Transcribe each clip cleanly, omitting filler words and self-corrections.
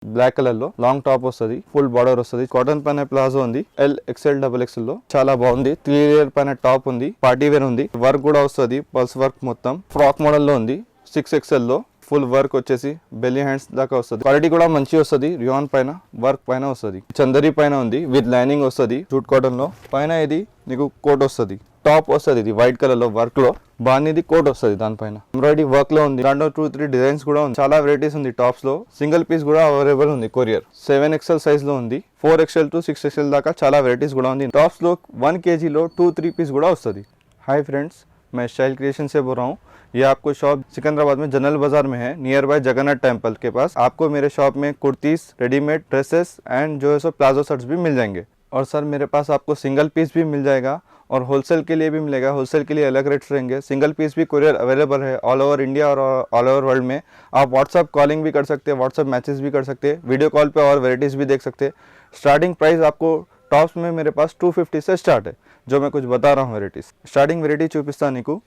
Black colour లో long top వస్తుంది, full border వస్తుంది, కాటన్ పైన ప్లాజో ఉంది, ఎల్ ఎక్స్ఎల్ డబుల్ ఎక్స్ఎల్ లో చాలా బాగుంది. 3 లేయర్ పైన టాప్ ఉంది, పార్టీ వేర్ ఉంది, వర్క్ కూడా వస్తుంది, పల్స్ వర్క్ మొత్తం ఫ్రాక్ మోడల్ లో ఉంది. 6XL లో ఫుల్ వర్క్ వచ్చేసి బెల్లీ హ్యాండ్స్ దాకా వస్తుంది. క్వాలిటీ కూడా మంచి వస్తుంది. రియాన్ పైన వర్క్ పైన వస్తుంది, చందరి పైన ఉంది, విత్ లైనింగ్ వస్తుంది, జూట్ కాటన్ లో. పైన ఇది నీకు కోట్ వస్తుంది, టాప్ వస్తుంది, ఇది వైట్ కలర్ లో వర్క్ లో బాగా కోట్ వస్తుంది. దానిపైన ఎంబ్రాయిడరీ వర్క్ లో ఉంది. దాంట్లో 2-3 డిజైన్స్ కూడా ఉంది. చాలా వెరైటీస్ ఉంది టాప్స్ లో. సింగిల్ పీస్ కూడా అవైలబుల్ ఉంది. కొరియర్ 7XL సైజ్ లో ఉంది, 4XL to 6XL దాకా చాలా వెరైటీస్ కూడా ఉంది. టాప్స్ లో 1 kg లో 2-3 पीस కూడా వస్తుంది. हाय फ्रेंड्स, मैं स्टाइल क्रिएशन से बोल रहा हूँ. ये आपको शॉप सिकंदराबाद में जनरल बाजार में है, नियर बाय जगन्नाथ टेम्पल के पास. आपको मेरे शॉप में कुर्तीस, रेडीमेड ड्रेसेस एंड जो है सो प्लाजो शर्ट्स भी मिल जाएंगे. और सर मेरे पास आपको सिंगल पीस भी मिल जाएगा और होलसेल के लिए भी मिलेगा. होलसेल के लिए अलग रेट्स रहेंगे. सिंगल पीस भी कुरियर अवेलेबल है ऑल ओवर इंडिया और ऑल ओवर वर्ल्ड में. आप व्हाट्सअप कॉलिंग भी कर सकते हैं, व्हाट्सअप मैसेज भी कर सकते हैं, वीडियो कॉल पे और वेराइटीज़ भी देख सकते हैं. स्टार्टिंग प्राइस आपको टॉप्स में मेरे पास 250 से स्टार्ट है, जो मैं कुछ बता रहा हूँ वेराइटीज़. స్టార్టింగ్ వెరైటీ చూపిస్తాను నీకు.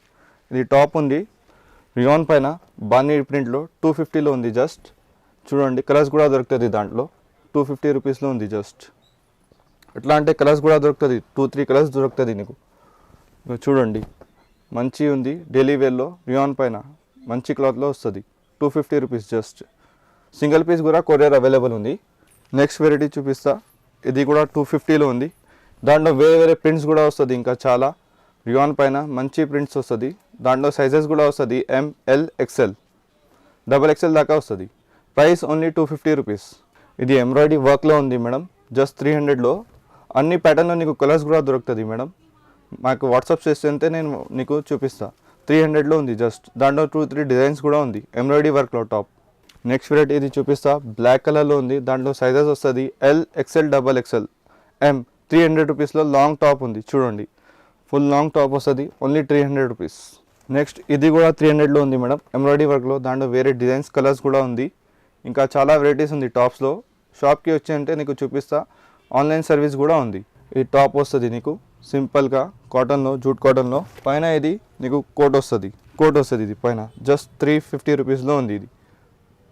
ఇది టాప్ ఉంది, రియాన్ పైన బానీ ప్రింట్లో 250లో ఉంది. జస్ట్ చూడండి, కలర్స్ కూడా దొరుకుతుంది దాంట్లో. 250 రూపీస్లో ఉంది. జస్ట్ ఎట్లా అంటే కలర్స్ కూడా దొరుకుతుంది, 2-3 కలర్స్ దొరుకుతుంది నీకు. చూడండి, మంచి ఉంది. డైలీ వేర్లో రియాన్ పైన మంచి క్లాత్లో వస్తుంది. 250 రూపీస్ జస్ట్. సింగిల్ పీస్ కూడా కొరియర్ అవైలబుల్ ఉంది. నెక్స్ట్ వెరైటీ చూపిస్తా. ఇది కూడా 250లో ఉంది. దాంట్లో వేరే వేరే ప్రింట్స్ కూడా వస్తుంది. ఇంకా చాలా రియాన్ పైన మంచి ప్రింట్స్ వస్తుంది. దాంట్లో సైజెస్ కూడా వస్తుంది, ML XL XXL దాకా వస్తుంది. Price only 250 rupees. ఇది ఎంబ్రాయిడరీ వర్క్లో ఉంది మేడం. జస్ట్ 300లో అన్ని ప్యాటర్న్లో నీకు కలర్స్ కూడా దొరుకుతుంది మేడం. మాకు వాట్సాప్ చేస్తే నేను నీకు చూపిస్తా. 300లో ఉంది జస్ట్. దాంట్లో 2-3 డిజైన్స్ కూడా ఉంది, ఎంబ్రాయిడరీ వర్క్లో టాప్. నెక్స్ట్ వెరైటీ ఇది చూపిస్తా. బ్లాక్ కలర్లో ఉంది. దాంట్లో సైజెస్ వస్తుంది, L XL XXL M. 300 రూపీస్లో లాంగ్ టాప్ ఉంది. చూడండి, ఫుల్ లాంగ్ టాప్ వస్తుంది, ఓన్లీ 300 రూపీస్. నెక్స్ట్ ఇది కూడా 300లో ఉంది మేడం, ఎంబ్రాయిడరీ వర్క్లో. దాంట్లో వేరే డిజైన్స్, కలర్స్ కూడా ఉంది. ఇంకా చాలా వెరైటీస్ ఉంది టాప్స్లో. షాప్కి వచ్చి అంటే నీకు చూపిస్తా. ఆన్లైన్ సర్వీస్ కూడా ఉంది. ఈ టాప్ వస్తుంది నీకు సింపుల్గా కాటన్లో, జూట్ కాటన్లో. పైన ఇది నీకు కోట్ వస్తుంది, ఇది పైన. జస్ట్ 350 రూపీస్లో ఉంది ఇది.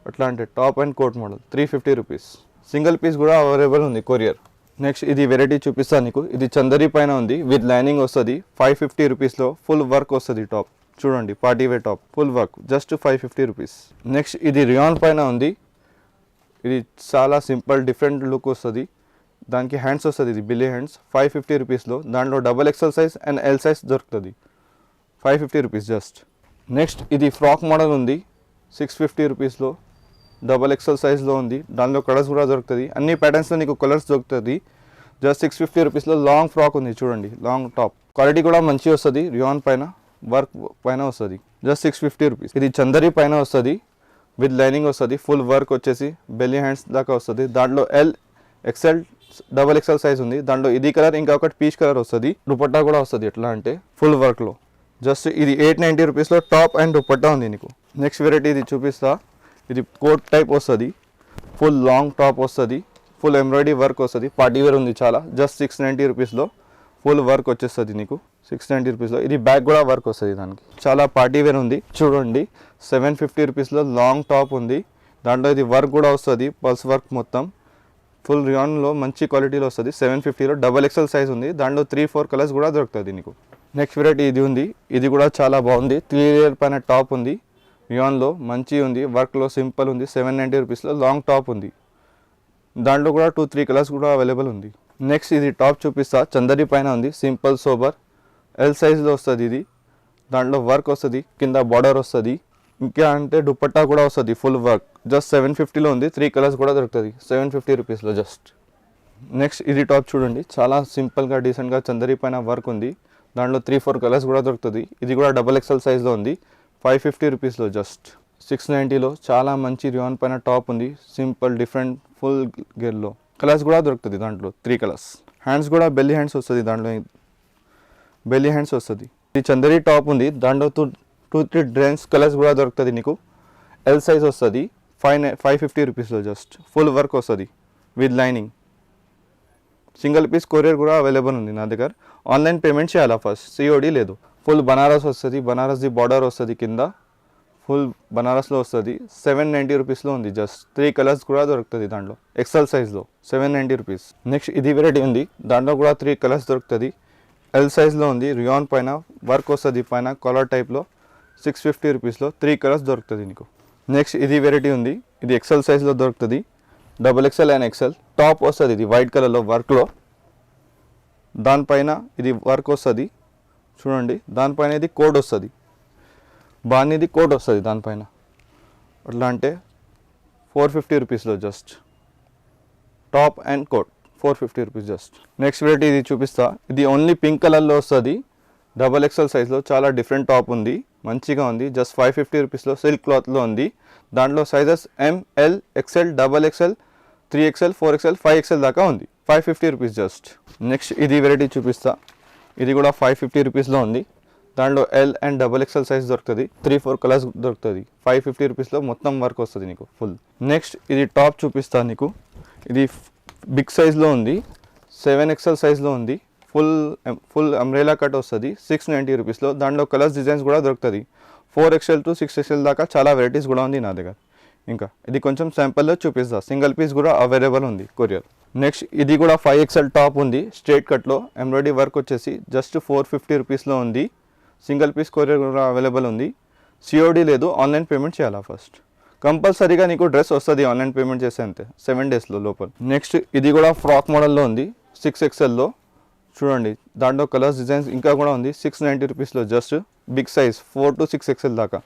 అట్లా అంటే top and coat model 350 rupees. Single piece కూడా అవైలబుల్ ఉంది కొరియర్. నెక్స్ట్ ఇది వెరైటీ చూపిస్తాను నీకు. ఇది చందరి పైన ఉంది, విత్ లైనింగ్ వస్తుంది. 550 రూపీస్లో ఫుల్ వర్క్ వస్తుంది టాప్. చూడండి, party wear top, full work, just 550 rupees. Next ఇది రియాన్ పైన ఉంది. ఇది చాలా సింపుల్ డిఫరెంట్ లుక్ వస్తుంది. దానికి హ్యాండ్స్ వస్తుంది, ఇది బిల్లీ హ్యాండ్స్. 550 రూపీస్లో. దాంట్లో XXL size and L size దొరుకుతుంది. 550 రూపీస్ జస్ట్. నెక్స్ట్ ఇది ఫ్రాక్ మోడల్ ఉంది, 650 రూపీస్లో. XXL సైజ్లో ఉంది. దాంట్లో కలర్స్ కూడా దొరుకుతుంది. అన్ని ప్యాటర్న్స్లో నీకు కలర్స్ దొరుకుతుంది. జస్ట్ 650 రూపీస్లో లాంగ్ ఫ్రాక్ ఉంది. చూడండి, లాంగ్ టాప్. క్వాలిటీ కూడా మంచి వస్తుంది. రియాన్ పైన వర్క్ పైన వస్తుంది. Just 650 rupees. ఇది చందరి పైన వస్తుంది, విత్ లైనింగ్ వస్తుంది. ఫుల్ వర్క్ వచ్చేసి బెల్లీ హ్యాండ్స్ దాకా వస్తుంది. దాంట్లో L XL XXL సైజ్ ఉంది. దాంట్లో ఇది కలర్, ఇంకా ఒకటి పీచ్ కలర్ వస్తుంది. దుపట్టా కూడా వస్తుంది. ఎట్లా అంటే ఫుల్ వర్క్లో. జస్ట్ ఇది 890 రూపీస్లో టాప్ అండ్ దుపట్టా ఉంది నీకు. నెక్స్ట్ వెరైటీ ఇది చూపిస్తా. ఇది కోట్ టైప్ వస్తుంది, ఫుల్ లాంగ్ టాప్ వస్తుంది, ఫుల్ ఎంబ్రాయిడరీ వర్క్ వస్తుంది, పార్టీ వేర్ ఉంది చాలా. జస్ట్ 690 రూపీస్లో ఫుల్ వర్క్ వచ్చేస్తుంది నీకు. 690 రూపీస్లో. ఇది బ్యాక్ కూడా వర్క్ వస్తుంది దానికి. చాలా పార్టీ వేర్ ఉంది. చూడండి, 750 రూపీస్లో లాంగ్ టాప్ ఉంది. దాంట్లో ఇది వర్క్ కూడా వస్తుంది, పల్స్ వర్క్ మొత్తం. ఫుల్ రియాన్లో మంచి క్వాలిటీలో వస్తుంది. 750లో XXL సైజ్ ఉంది. దాంట్లో 3-4 కలర్స్ కూడా దొరుకుతుంది నీకు. నెక్స్ట్ వెరైటీ ఇది ఉంది. ఇది కూడా చాలా బాగుంది. 3 లేయర్ పైన టాప్ ఉంది. రియాన్లో మంచి ఉంది, వర్క్లో సింపుల్ ఉంది. 790 రూపీస్లో లాంగ్ టాప్ ఉంది. దాంట్లో కూడా 2-3 కలర్స్ కూడా అవైలబుల్ ఉంది. నెక్స్ట్ ఇది టాప్ చూపిస్తా. చందరి పైన ఉంది, సింపుల్ సోబర్, L సైజ్లో వస్తుంది. ఇది దాంట్లో వర్క్ వస్తుంది, కింద బార్డర్ వస్తుంది. ఇంకా అంటే దుపట్టా కూడా వస్తుంది, ఫుల్ వర్క్. జస్ట్ 750లో ఉంది. 3 కలర్స్ కూడా దొరుకుతుంది 750 రూపీస్లో జస్ట్. నెక్స్ట్ ఇది టాప్ చూడండి, చాలా సింపుల్గా డీసెంట్గా చందరి పైన వర్క్ ఉంది. దాంట్లో 3-4 కలర్స్ కూడా దొరుకుతుంది. ఇది కూడా XXL సైజ్లో ఉంది. 550 రూపీస్లో జస్ట్. 690లో చాలా మంచి రియాన్ పైన టాప్ ఉంది, సింపుల్ డిఫరెంట్ ఫుల్ గేర్లో. కలర్స్ కూడా దొరుకుతుంది దాంట్లో 3 కలర్స్. హ్యాండ్స్ కూడా బెల్లీ హ్యాండ్స్ వస్తుంది. దాంట్లో బెల్లీ హ్యాండ్స్ వస్తుంది. ఇది చందరి టాప్ ఉంది. దాంట్లో 2-3 డ్రెస్ కలర్స్ కూడా దొరుకుతుంది నీకు. L సైజ్ వస్తుంది. 550 రూపీస్లో జస్ట్. ఫుల్ వర్క్ వస్తుంది with lining. Single piece courier కూడా అవైలబుల్ ఉంది నా దగ్గర. ఆన్లైన్ పేమెంట్ చేయాలా ఫస్ట్, COD లేదు. ఫుల్ బనారస్ వస్తుంది. బనారస్ది బార్డర్ వస్తుంది కింద. ఫుల్ బనారస్లో వస్తుంది. 790 రూపీస్లో ఉంది. జస్ట్ 3 కలర్స్ కూడా దొరుకుతుంది దాంట్లో, ఎక్సెల్ సైజ్లో 790 రూపీస్. నెక్స్ట్ ఇది వెరైటీ ఉంది, దాంట్లో కూడా 3 కలర్స్ దొరుకుతుంది. ఎల్ సైజ్లో ఉంది, రియాన్ పైన వర్క్ వస్తుంది, పైన కాలర్ టైప్లో 650 రూపీస్లో 3 కలర్స్ దొరుకుతుంది నీకు. నెక్స్ట్ ఇది వెరైటీ ఉంది, ఇది ఎక్సెల్ సైజ్లో దొరుకుతుంది, XXL అండ్ ఎక్సెల్. టాప్ వస్తుంది ఇది వైట్ కలర్లో వర్క్లో, దానిపైన ఇది వర్క్ వస్తుంది చూడండి, దానిపైన ఇది కోడ్ వస్తుంది, బాగానేది కోట్ వస్తుంది దానిపైన. అట్లా అంటే 450 రూపీస్లో just top and coat 450 rupees just. Next variety ఇది చూపిస్తా, ఇది ఓన్లీ పింక్ కలర్లో వస్తుంది, XXL సైజ్లో. చాలా డిఫరెంట్ టాప్ ఉంది, మంచిగా ఉంది. జస్ట్ 550 రూపీస్లో సిల్క్ క్లాత్లో ఉంది. దాంట్లో sizes ML, XL, XXL, 3XL, 4XL, 5XL దాకా ఉంది. 550 రూపీస్ జస్ట్. నెక్స్ట్ ఇది వెరైటీ చూపిస్తా, ఇది కూడా 550 రూపీస్లో ఉంది. దాంట్లో L అండ్ XXL సైజ్ దొరుకుతుంది, 3-4 కలర్స్ దొరుకుతుంది. 550 రూపీస్లో మొత్తం వర్క్ వస్తుంది నీకు ఫుల్. నెక్స్ట్ ఇది టాప్ చూపిస్తాను నీకు, ఇది బిగ్ సైజ్లో ఉంది, 7XL సైజ్లో ఉంది. ఫుల్ అంబ్రెలా కట్ వస్తుంది, 690 రూపీస్లో. దాంట్లో కలర్స్ డిజైన్స్ కూడా దొరుకుతుంది. 4XL to 6XL దాకా చాలా వెరైటీస్ కూడా ఉంది నా దగ్గర. ఇంకా ఇది కొంచెం శాంపుల్లో చూపిస్తా, సింగిల్ పీస్ కూడా అవైలబుల్ ఉంది కొరియర్. నెక్స్ట్ ఇది కూడా 5XL టాప్ ఉంది, స్ట్రైట్ కట్లో ఎంబ్రాయిడరీ వర్క్ వచ్చేసి జస్ట్ 450 రూపీస్లో ఉంది. సింగిల్ పీస్ కొరియర్ కూడా అవైలబుల్ ఉంది. COD లేదు, ఆన్లైన్ పేమెంట్ చేయాలా ఫస్ట్. కంపల్సరీగా నీకు డ్రెస్ వస్తుంది ఆన్లైన్ పేమెంట్ చేస్తే అంతే, 7 డేస్లో లోపల. నెక్స్ట్ ఇది కూడా ఫ్రాక్ మోడల్లో ఉంది, 6XLలో చూడండి. దాంట్లో కలర్స్ డిజైన్స్ ఇంకా కూడా ఉంది, 690 రూపీస్లో just. Big size 4 to 6XL దాకా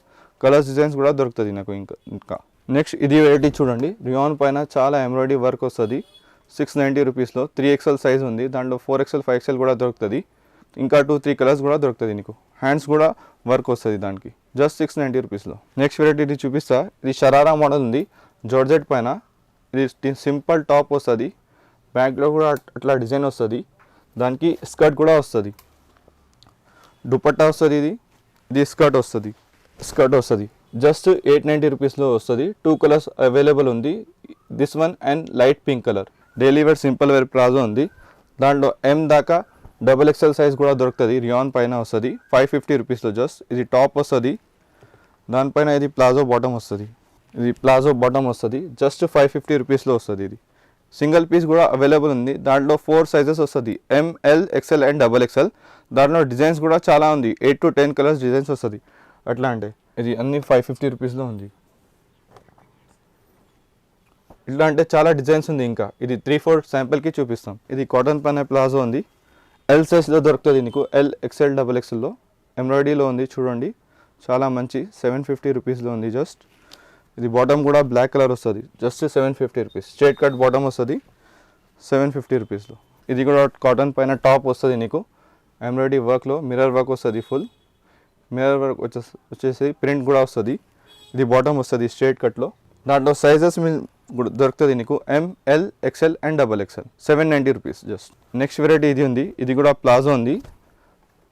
కలర్స్ డిజైన్స్ కూడా దొరుకుతుంది నాకు ఇంకా. నెక్స్ట్ ఇది వెరైటీ చూడండి, రియాన్ పైన చాలా ఎంబ్రాయిడరీ వర్క్ వస్తుంది, 690 రూపీస్లో. 3XL సైజ్ ఉంది, దాంట్లో 4XL, 5XL కూడా దొరుకుతుంది. ఇంకా 2-3 కలర్స్ కూడా దొరుకుతుంది నీకు. హ్యాండ్స్ కూడా వర్క్ వస్తుంది దానికి, జస్ట్ 690 రూపీస్లో. నెక్స్ట్ వెరైటీ ఇది చూపిస్తా, ఇది షరారా మోడల్ ఉంది, జార్జెట్ పైన. ఇది సింపుల్ టాప్ వస్తుంది, బ్యాక్లో కూడా అట్లా డిజైన్ వస్తుంది, దానికి స్కర్ట్ కూడా వస్తుంది, దుపట్టా వస్తుంది. ఇది స్కర్ట్ వస్తుంది జస్ట్ 890 రూపీస్లో వస్తుంది. 2 కలర్స్ అవైలబుల్ ఉంది, this one and light pink colour. Daily wear simple wear palazzo ఉంది, దాంట్లో M దాకా XXL సైజ్ కూడా దొరుకుతుంది. రియాన్ పైన వస్తుంది, 550 రూపీస్లో జస్ట్. ఇది టాప్ వస్తుంది, దానిపైన ఇది ప్లాజో బాటమ్ వస్తుంది, జస్ట్ 550 రూపీస్లో వస్తుంది. ఇది సింగిల్ పీస్ కూడా అవైలబుల్ ఉంది, దాంట్లో 4 సైజెస్ వస్తుంది, ML, XL అండ్ XXL. దాంట్లో డిజైన్స్ కూడా చాలా ఉంది, 8 to 10 కలర్స్ డిజైన్స్ వస్తుంది. అట్లా అంటే ఇది అన్ని 550 రూపీస్లో ఉంది. ఇట్లా అంటే చాలా డిజైన్స్ ఉంది. ఇంకా ఇది 3-4 శాంపుల్కి చూపిస్తాం. ఇది కాటన్ పైన ప్లాజో ఉంది, L సైజ్లో దొరుకుతుంది నీకు, L, XL, XXLలో ఎంబ్రాయిడరీలో ఉంది చూడండి, చాలా మంచి 750 రూపీస్లో ఉంది జస్ట్. ఇది బాటమ్ కూడా బ్లాక్ కలర్ వస్తుంది, just 750 rupees. Straight cut bottom వస్తుంది, 750 రూపీస్లో. ఇది కూడా కాటన్ పైన టాప్ వస్తుంది నీకు, ఎంబ్రాయిడరీ వర్క్లో మిర్రర్ వర్క్ వస్తుంది, ఫుల్ మిర్రర్ వర్క్ వచ్చేసి ప్రింట్ కూడా వస్తుంది. ఇది బాటమ్ వస్తుంది స్ట్రైట్ కట్లో, దాంట్లో సైజెస్ దొరుకుతుంది నీకు, ML, XL and XXL. 790 rupees just. Next variety ఇది ఉంది, ఇది కూడా ప్లాజో ఉంది,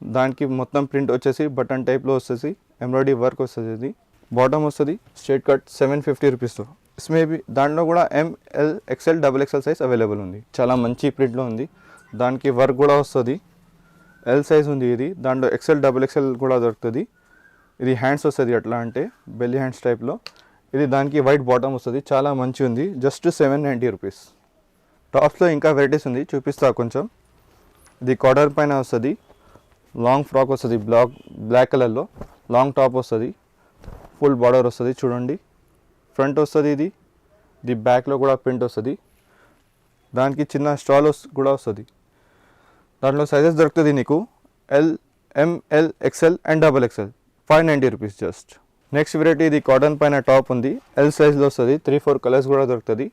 దానికి మొత్తం ప్రింట్ వచ్చేసి బటన్ టైప్లో వస్తుంది, ఎంబ్రాయిడరీ వర్క్ వస్తుంది. ఇది బాటమ్ వస్తుంది స్ట్రైట్ కట్, 750 రూపీస్లో. మేబీ దాంట్లో కూడా ML, XL, XXL size available ఉంది, చాలా మంచి ప్రింట్లో ఉంది. దానికి వర్క్ కూడా వస్తుంది, L సైజ్ ఉంది ఇది, దాంట్లో XL, XXL కూడా దొరుకుతుంది. ఇది హ్యాండ్స్ వస్తుంది, అట్లా అంటే బెల్లీ హ్యాండ్స్ టైప్లో. ఇది దానికి వైట్ బాటమ్ వస్తుంది, చాలా మంచి ఉంది, జస్ట్ 790 రూపీస్. టాప్స్లో ఇంకా వెరైటీస్ ఉంది, చూపిస్తా కొంచెం. ఇది కాటన్ పైన వస్తుంది, లాంగ్ ఫ్రాక్ వస్తుంది, బ్లాక్ కలర్లో లాంగ్ టాప్ వస్తుంది, ఫుల్ బార్డర్ వస్తుంది చూడండి. ఫ్రంట్ వస్తుంది ఇది బ్యాక్లో కూడా ప్రింట్ వస్తుంది, దానికి చిన్న స్టాల్ కూడా వస్తుంది. దాంట్లో సైజెస్ దొరుకుతుంది నీకు, L, ML, XL and XXL. 590 rupees just. Next variety ఇది కాటన్ పైన టాప్ ఉంది, L సైజ్లో వస్తుంది, 3-4 కలర్స్ కూడా దొరుకుతుంది.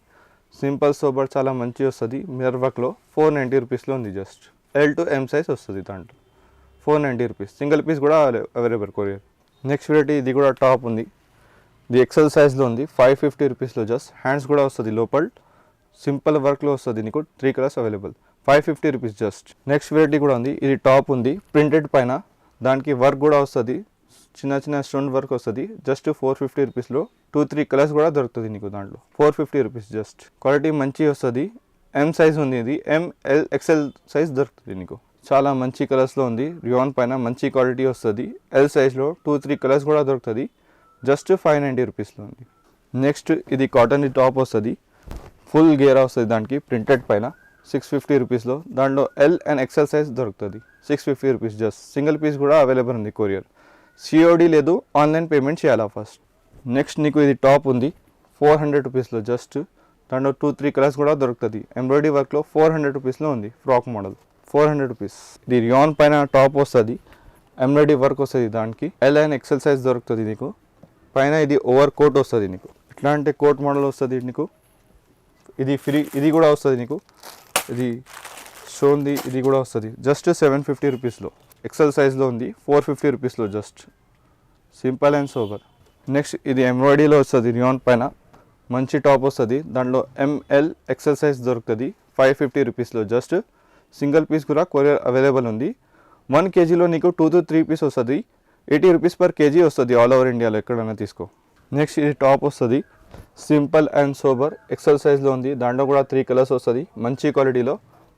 సింపుల్ సోబర్ చాలా మంచి వస్తుంది, మిర్రర్ వర్క్లో. 490 రూపీస్లో ఉంది just. L to M size వస్తుంది దాంట్లో, 490 రూపీస్. సింగిల్ పీస్ కూడా అవైలబుల్ కొరియర్. నెక్స్ట్ వెరైటీ ఇది కూడా టాప్ ఉంది, ఇది XL సైజ్లో ఉంది, 550 రూపీస్లో జస్ట్. హ్యాండ్స్ కూడా వస్తుంది లోపల, సింపుల్ వర్క్లో వస్తుంది నీకు, 3 colours available, 550 rupees just. Next variety కూడా ఉంది, ఇది టాప్ ఉంది ప్రింటెడ్ పైన, దానికి వర్క్ కూడా వస్తుంది, చిన్న స్టోన్ వర్క్ వస్తుంది, జస్ట్ 450 రూపీస్లో. 2-3 కలర్స్ కూడా దొరుకుతుంది నీకు దాంట్లో, 450 రూపీస్ జస్ట్. క్వాలిటీ మంచి వస్తుంది, M సైజ్ ఉంది, ఇది ML, XL సైజ్ దొరుకుతుంది నీకు, చాలా మంచి కలర్స్లో ఉంది. రియాన్ పైన మంచి క్వాలిటీ వస్తుంది, L సైజ్లో 2-3 కలర్స్ కూడా దొరుకుతుంది, జస్ట్ 590 రూపీస్లో ఉంది. నెక్స్ట్ ఇది కాటన్ టాప్ వస్తుంది, ఫుల్ గేరా వస్తుంది, దానికి ప్రింటెడ్ పైన 650 రూపీస్లో. దాంట్లో ఎల్ అండ్ ఎక్సెల్ సైజ్ దొరుకుతుంది 650 రూపీస్. జస్ట్ సింగిల్ పీస్ కూడా అవైలబుల్ ఉంది కొరియర్. సిఓడి లేదు, ఆన్లైన్ పేమెంట్ చేయాలా ఫస్ట్. నెక్స్ట్ నీకు ఇది టాప్ ఉంది 400 రూపీస్లో. జస్ట్ దాంట్లో 2-3 కలర్స్ కూడా దొరుకుతుంది. ఎంబ్రాయిడరీ వర్క్లో 400 రూపీస్లో ఉంది, ఫ్రాక్ మోడల్ 400 రూపీస్. ఇది రియాన్ పైన టాప్ వస్తుంది, ఎంబ్రాయిడరీ వర్క్ వస్తుంది, దానికి ఎల్ అండ్ ఎక్సెల్ సైజ్ దొరుకుతుంది నీకు. పైన ఇది ఓవర్ కోట్ వస్తుంది నీకు, ఇట్లాంటి కోట్ మోడల్ వస్తుంది నీకు. ఇది ఫ్రీ, ఇది కూడా వస్తుంది నీకు. ఇది షోన్ది, ఇది కూడా వస్తుంది. జస్ట్ 750 రూపీస్లో, ఎక్సెల్ సైజ్లో ఉంది, 450 రూపీస్లో. Just simple and sober. Next ఇది ఎంబ్రాయిడరీలో వస్తుంది, రియాన్ పైన మంచి టాప్ వస్తుంది. దాంట్లో ఎంఎల్ ఎక్సెల్ సైజ్ దొరుకుతుంది 550 రూపీస్లో. జస్ట్ సింగిల్ పీస్ కూడా కొరియర్ అవైలబుల్ ఉంది. 1 kgలో నీకు 2 to 3 పీస్ వస్తుంది, 80 రూపీస్ పర్ కేజీ వస్తుంది ఆల్ ఓవర్ ఇండియాలో ఎక్కడైనా తీసుకో. నెక్స్ట్ ఇది టాప్ వస్తుంది, సింపుల్ అండ్ సోబర్, ఎక్సెల్ సైజ్లో ఉంది. దాంట్లో కూడా 3 కలర్స్ వస్తుంది, మంచి క్వాలిటీలో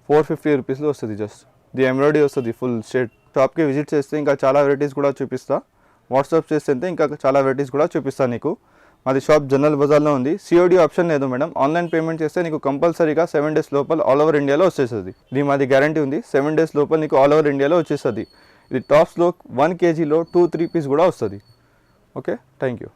450 రూపీస్లో వస్తుంది. జస్ట్ ఇది ఎంబ్రాయిడరీ వస్తుంది ఫుల్ షేడ్. షాప్కి విజిట్ చేస్తే ఇంకా చాలా వెరైటీస్ కూడా చూపిస్తా, వాట్సాప్ చేస్తే ఇంకా చాలా వెరైటీస్ కూడా చూపిస్తాను నీకు. మాది షాప్ జనరల్ బజార్లో ఉంది. సిఓడి ఆప్షన్ లేదు మేడం, ఆన్లైన్ పేమెంట్ చేస్తే నీకు కంపల్సరీగా 7 days లోపల ఆల్ ఓవర్ ఇండియాలో వచ్చేస్తుంది. ఇది మాది గ్యారంటీ ఉంది, 7 days లోపల నీకు ఆల్ ఓవర్ ఇండియాలో వచ్చేస్తుంది. ఇది టాప్స్లో 1 kgలో 2-3 పీస్ కూడా వస్తుంది. Okay, thank you.